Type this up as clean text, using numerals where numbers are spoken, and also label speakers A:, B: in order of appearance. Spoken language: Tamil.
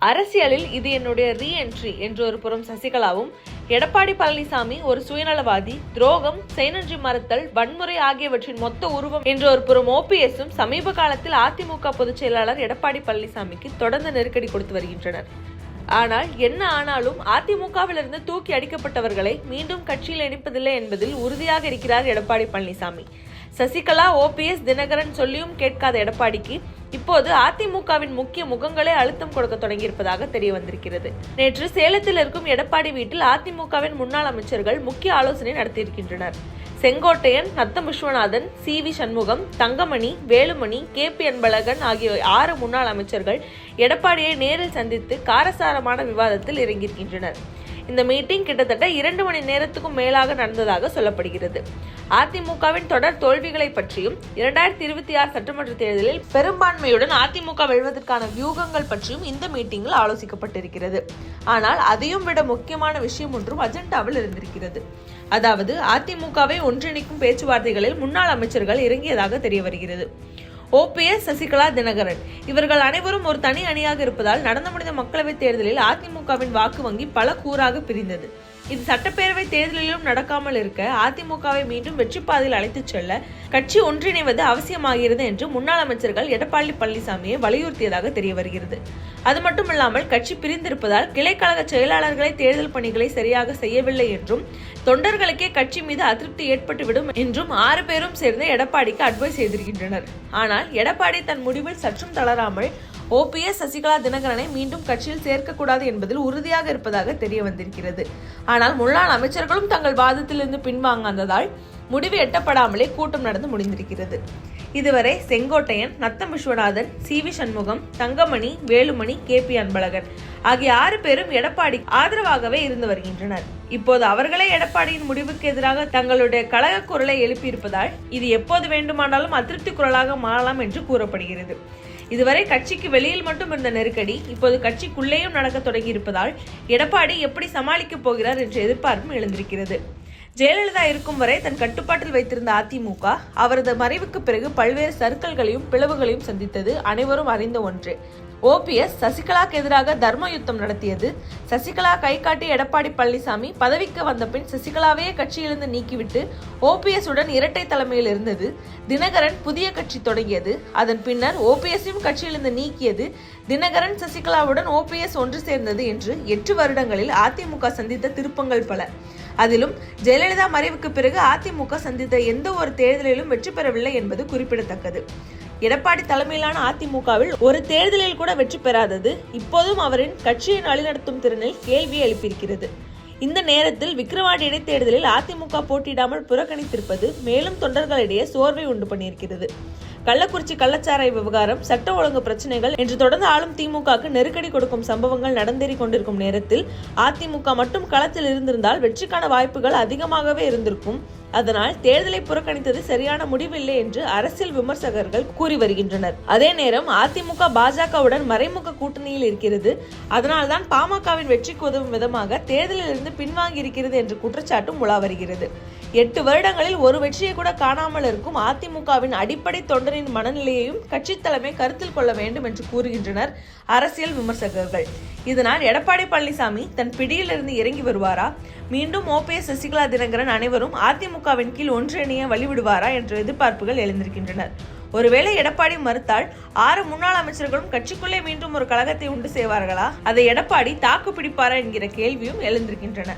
A: அரசியலில் இது என்னுடைய ரீஎன்ட்ரி என்று ஒரு புறம் சசிகலாவும், எடப்பாடி பழனிசாமி ஒரு சுயநலவாதி, துரோகம், செய்நன்றி மறுத்தல், வன்முறை ஆகியவற்றின் மொத்த உருவம் என்ற ஒரு புறம் ஓபிஎஸும் சமீப காலத்தில் அதிமுக பொதுச் செயலாளர் எடப்பாடி பழனிசாமிக்கு தொடர்ந்து நெருக்கடி கொடுத்து வருகின்றனர். ஆனால் என்ன ஆனாலும் அதிமுகவிலிருந்து தூக்கி அடிக்கப்பட்டவர்களை மீண்டும் கட்சியில் இணைப்பதில்லை என்பதில் உறுதியாக இருக்கிறார் எடப்பாடி பழனிசாமி. சசிகலா, ஓபிஎஸ், தினகரன் சொல்லியும் கேட்காத எடப்பாடிக்கு இப்போது அதிமுகவின் முக்கிய முகங்களே அழுத்தம் கொடுக்க தொடங்கியிருப்பதாக தெரிய வந்திருக்கிறது. நேற்று சேலத்தில் இருக்கும் எடப்பாடி வீட்டில் அதிமுகவின் முன்னாள் அமைச்சர்கள் முக்கிய ஆலோசனை நடத்தியிருக்கின்றனர். செங்கோட்டையன், நத்தம் விஸ்வநாதன், சி.வி. சண்முகம், தங்கமணி, வேலுமணி, கே.பி. அன்பழகன் ஆகிய 6 முன்னாள் அமைச்சர்கள் எடப்பாடியை நேரில் சந்தித்து காரசாரமான விவாதத்தில் இறங்கியிருக்கின்றனர். இந்த மீட்டிங் கிட்டத்தட்ட 2 மணி நேரத்துக்கும் மேலாக நடந்ததாக சொல்லப்படுகிறது. அதிமுகவின் தொடர் தோல்விகளை பற்றியும், 2026 சட்டமன்ற தேர்தலில் பெரும்பான்மையுடன் அதிமுக வெல்வதற்கான வியூகங்கள் பற்றியும் இந்த மீட்டிங்கில் ஆலோசிக்கப்பட்டிருக்கிறது. ஆனால் அதையும் விட முக்கியமான விஷயம் ஒன்றும் அஜெண்டாவில் இருந்திருக்கிறது. அதாவது அதிமுகவை ஒன்றிணைக்கும் பேச்சுவார்த்தைகளில் முன்னாள் அமைச்சர்கள் இறங்கியதாக தெரிய வருகிறது. ஓபிஎஸ், சசிகலா, தினகரன் இவர்கள் அனைவரும் ஒரு தனி அணியாக இருப்பதால் நடந்து முடிந்த மக்களவைத் தேர்தலில் அதிமுகவின் வாக்கு வங்கி பல கூறாக பிரிந்தது. இது சட்டப்பேரவை தேர்தலிலும் நடக்காமல் இருக்க அதிமுகவை மீண்டும் வெற்றி பாதையில் அழைத்துச் செல்ல கட்சி ஒன்றிணைவது அவசியமாகிறது என்று முன்னாள் அமைச்சர்கள் எடப்பாடி பழனிசாமியை வலியுறுத்தியதாக தெரிய வருகிறது. அது மட்டுமில்லாமல் கட்சி பிரிந்திருப்பதால் கிளைக்கழக செயலாளர்களை தேர்தல் பணிகளை சரியாக செய்யவில்லை என்றும், தொண்டர்களுக்கே கட்சி மீது அதிருப்தி ஏற்பட்டுவிடும் என்றும் 6 பேரும் சேர்ந்து எடப்பாடிக்கு அட்வைஸ் செய்திருக்கின்றனர். ஆனால் எடப்பாடி தன் முடிவில் சற்றும் தளராமல் ஓபிஎஸ், சசிகலா, தினகரனை மீண்டும் கட்சியில் சேர்க்கக்கூடாது என்பதில் உறுதியாக இருப்பதாக தெரிய வந்திருக்கிறது. ஆனால் முன்னாள் அமைச்சர்களும் தங்கள் வாதத்திலிருந்து பின்வாங்காததால் முடிவு எட்டப்படாமலே கூட்டம் நடந்து முடிந்திருக்கிறது. இதுவரை செங்கோட்டையன், நத்தம் விஸ்வநாதன், சி.வி. சண்முகம், தங்கமணி, வேலுமணி, கே.பி. அன்பழகன் ஆகிய 6 பேரும் எடப்பாடி ஆதரவாகவே இருந்து வருகின்றனர். இப்போது அவர்களே எடப்பாடியின் முடிவுக்கு எதிராக தங்களுடைய கழக குரலை எழுப்பியிருப்பதால் இது எப்போது வேண்டுமானாலும் அதிருப்தி குரலாக மாறலாம் என்று கூறப்படுகிறது. இதுவரை கட்சிக்கு வெளியில் மட்டும் இருந்த நெருக்கடி இப்போது கட்சிக்குள்ளேயும் நடக்க தொடங்கி இருப்பதால் எடப்பாடி எப்படி சமாளிக்கப் போகிறார் என்ற எதிர்பார்ப்பும் எழுந்திருக்கிறது. ஜெயலலிதா இருக்கும் வரை தன் கட்டுப்பாட்டில் வைத்திருந்த அதிமுக அவரது மறைவுக்கு பிறகு பல்வேறு சறுக்கல்களையும் பிளவுகளையும் சந்தித்தது அனைவரும் அறிந்த ஒன்று. ஓபிஎஸ் சசிகலாக்கு எதிராக தர்ம யுத்தம் நடத்தியது. சசிகலா கை காட்டி எடப்பாடி பழனிசாமி பதவிக்கு வந்த பின் சசிகலாவையே கட்சியிலிருந்து நீக்கிவிட்டு ஓபிஎஸ் உடன் இரட்டை தலைமையில் இருந்தது. தினகரன் புதிய கட்சி தொடங்கியது. அதன் பின்னர் ஓபிஎஸ்ஸையும் கட்சியிலிருந்து நீக்கியது. தினகரன், சசிகலாவுடன் ஓபிஎஸ் ஒன்று சேர்ந்தது என்று 8 வருடங்களில் அதிமுக சந்தித்த திருப்பங்கள் பல. அதிலும் ஜெயலலிதா மறைவுக்கு பிறகு அதிமுக சந்தித்த எந்த ஒரு தேர்தலிலும் வெற்றி பெறவில்லை என்பது குறிப்பிடத்தக்கது. எடப்பாடி தலைமையிலான அதிமுகவில் ஒரு தேர்தலில் கூட வெற்றி பெறாதது இப்போதும் அவரின் கட்சியை வழிநடத்தும் திறனில் கேள்வியை எழுப்பியிருக்கிறது. இந்த நேரத்தில் விக்கிரவாண்டி இடைத்தேர்தலில் அதிமுக போட்டியிடாமல் புறக்கணித்திருப்பது மேலும் தொண்டர்களிடையே சோர்வை உண்டு பண்ணியிருக்கிறது. கள்ளக்குறிச்சி கள்ளச்சாராய விவகாரம், சட்ட ஒழுங்கு பிரச்சனைகள் என்று தொடர்ந்து ஆளும் திமுகவுக்கு நெருக்கடி கொடுக்கும் சம்பவங்கள் நடந்தேறி கொண்டிருக்கும் நேரத்தில் அதிமுக மட்டும் களத்தில் இருந்திருந்தால் வெற்றிக்கான வாய்ப்புகள் அதிகமாகவே இருந்திருக்கும். அதனால் தேர்தலை புறக்கணித்தது சரியான முடிவில்லை என்று அரசியல் விமர்சகர்கள் கூறி வருகின்றனர். அதே நேரம் அதிமுக பாஜகவுடன் மறைமுக கூட்டணியில் இருக்கிறது. அதனால்தான் பாமகவின் வெற்றிக்கு உதவும் விதமாக தேர்தலில் இருந்து பின்வாங்கி இருக்கிறது என்ற குற்றச்சாட்டும் உலா வருகிறது. 8 வருடங்களில் ஒரு வெற்றியை கூட காணாமல் இருக்கும் அதிமுகவின் அடிப்படை தொண்டரின் மனநிலையையும் கட்சி தலைமை கருத்தில் கொள்ள வேண்டும் என்று கூறுகின்றனர் அரசியல் விமர்சகர்கள். இதனால் எடப்பாடி பழனிசாமி தன் பிடியிலிருந்து இறங்கி வருவாரா, மீண்டும் ஓபிஎஸ், சசிகலா, தினகரன் அனைவரும் அதிமுகவின் கீழ் ஒன்றிணைய வழிவிடுவாரா என்ற எதிர்பார்ப்புகள் எழுந்திருக்கின்றனர். ஒருவேளை எடப்பாடி மறுத்தால் 6 முன்னாள் அமைச்சர்களும் கட்சிக்குள்ளே மீண்டும் ஒரு கழகத்தை உண்டு செய்வார்களா? அதை எடப்பாடி தாக்கு பிடிப்பாரா என்கிற கேள்வியும் எழுந்திருக்கின்றன.